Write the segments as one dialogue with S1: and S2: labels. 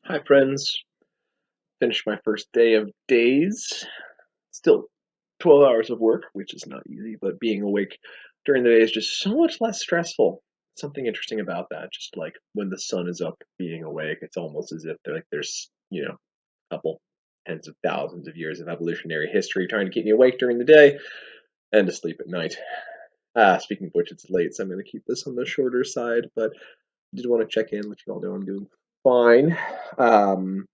S1: Hi, friends. Finished my first day of days. Still 12 hours of work, which is not easy, but being awake during the day is just so much less stressful. Something interesting about that, just like when the sun is up, being awake, it's almost as if there's, a couple tens of thousands of years of evolutionary history trying to keep me awake during the day and to sleep at night. Speaking of which, it's late, so I'm going to keep this on the shorter side, but did want to check in, let you all know I'm doing fine. Um,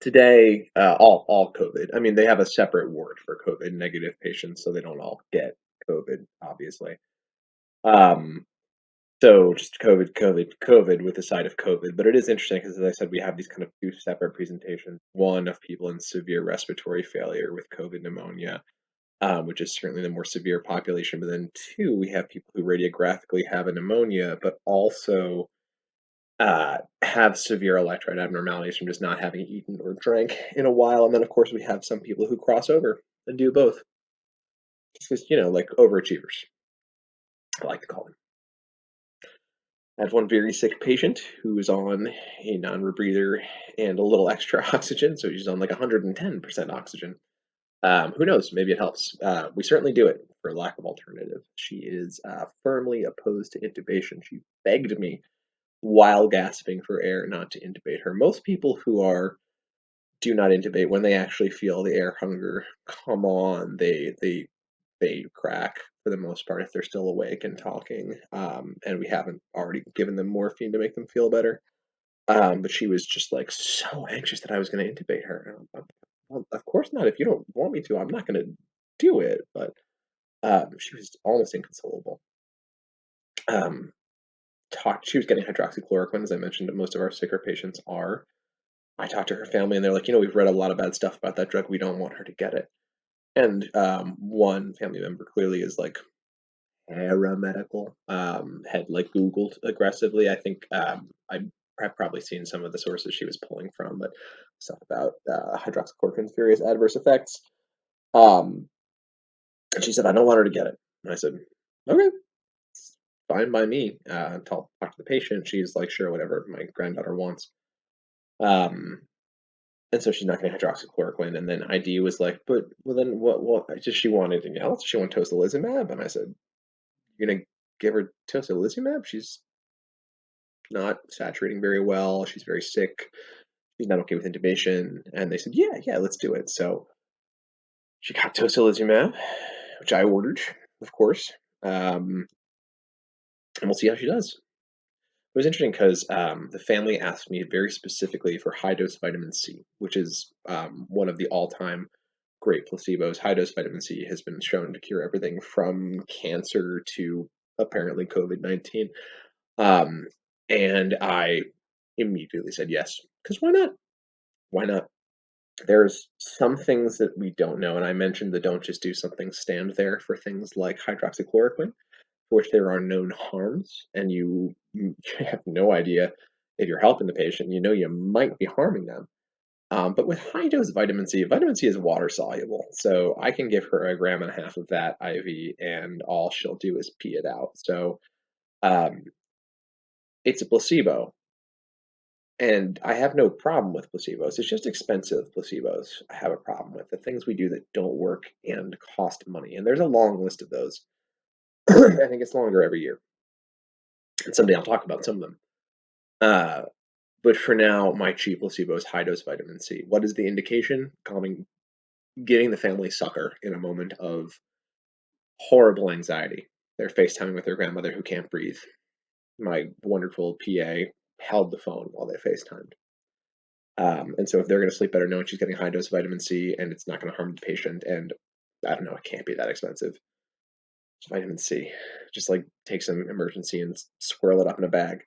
S1: Today, all COVID. I mean, they have a separate ward for COVID negative patients, so they don't all get COVID, obviously. Um, so just COVID, COVID, COVID with the side of COVID. But it is interesting because, as I said, we have these kind of two separate presentations. One of people in severe respiratory failure with COVID pneumonia, which is certainly the more severe population. But then two, we have people who radiographically have a pneumonia, but also have severe electrolyte abnormalities from just not having eaten or drank in a while. And then, of course, we have some people who cross over and do both. Just, like overachievers, I like to call them. I have one very sick patient who is on a non-rebreather and a little extra oxygen, so she's on like 110% oxygen. Who knows? Maybe it helps. We certainly do it for lack of alternative. She is firmly opposed to intubation. She begged me while gasping for air not to intubate her. Most people who are do not intubate when they actually feel the air hunger come on. They crack for the most part if they're still awake and talking. And we haven't already given them morphine to make them feel better. But she was just like so anxious that I was going to intubate her. And well, of course not. If you don't want me to, I'm not going to do it. But she was almost inconsolable. Um, She was getting hydroxychloroquine, as I mentioned. Most of our sicker patients are. I talked to her family, and they're like, we've read a lot of bad stuff about that drug. We don't want her to get it. And one family member clearly is like paramedical, had like Googled aggressively. I think I've probably seen some of the sources she was pulling from, but stuff about hydroxychloroquine's various adverse effects. Um, and she said, I don't want her to get it. And I said, okay, it's fine by me. Talk to the patient. She's like, sure, whatever my granddaughter wants. Um, And so she's not getting hydroxychloroquine. And then ID was like, but well, then what does she want anything else? Does she want tocilizumab? And I said, you're gonna give her tocilizumab? She's not saturating very well. She's very sick. She's not okay with intubation. And they said, yeah, let's do it. So she got tocilizumab, which I ordered, of course. And we'll see how she does. It was interesting because the family asked me very specifically for high dose vitamin C, which is one of the all time great placebos. High dose vitamin C has been shown to cure everything from cancer to apparently COVID-19. Um, and I immediately said yes, because why not? Why not? There's some things that we don't know, and I mentioned the don't just do something stand there for things like hydroxychloroquine, for which there are known harms, and you have no idea if you're helping the patient. You know you might be harming them. But with high dose vitamin C is water soluble. So I can give her a gram and a half of that IV, and all she'll do is pee it out. So um, it's a placebo. And I have no problem with placebos. It's just expensive placebos I have a problem with. The things we do that don't work and cost money. And there's a long list of those. I think it's longer every year. And someday I'll talk about some of them. Uh, but for now, my cheap placebo is high dose vitamin C. What is the indication? Calming, giving the family succor in a moment of horrible anxiety. They're FaceTiming with their grandmother who can't breathe. My wonderful PA held the phone while they FaceTimed. And so if they're going to sleep better knowing she's getting high dose vitamin C and it's not going to harm the patient, and I don't know, it can't be that expensive. Vitamin C, just like take some emergency and swirl it up in a bag.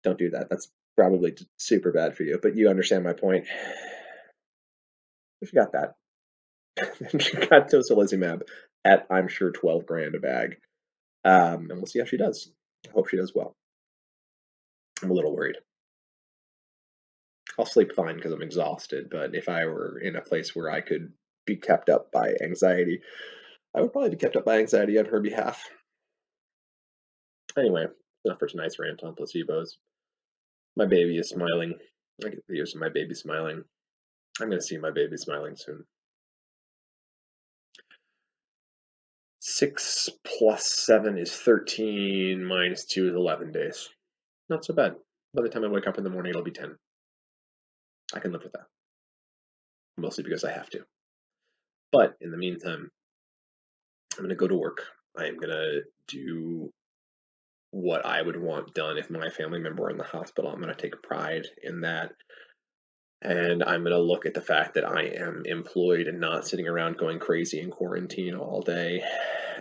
S1: Don't do that. That's probably super bad for you, but you understand my point. If you got that, she got tocilizumab at I'm sure 12 grand a bag. And we'll see how she does. I hope she does well. I'm a little worried. I'll sleep fine because I'm exhausted, but if I were in a place where I could be kept up by anxiety, I would probably be kept up by anxiety on her behalf. Anyway, enough for tonight's rant on placebos. My baby is smiling. I get videos of my baby smiling. I'm gonna see my baby smiling soon. 6 plus 7 is 13, minus 2 is 11 days. Not so bad. By the time I wake up in the morning, it'll be 10. I can live with that. Mostly because I have to. But in the meantime, I'm gonna go to work. I'm gonna do what I would want done if my family member were in the hospital. I'm gonna take pride in that. And I'm gonna look at the fact that I am employed and not sitting around going crazy in quarantine all day.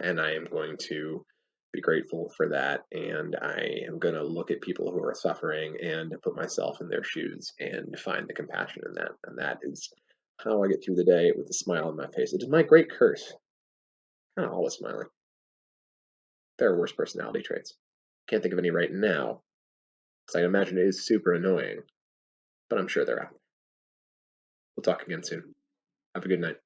S1: And I am going to be grateful for that. And I am gonna look at people who are suffering and put myself in their shoes and find the compassion in that. And that is how I get through the day with a smile on my face. It is my great curse. I'm not always smiling. There are worse personality traits. Can't think of any right now, because I imagine it is super annoying, but I'm sure they're out there. We'll talk again soon. Have a good night.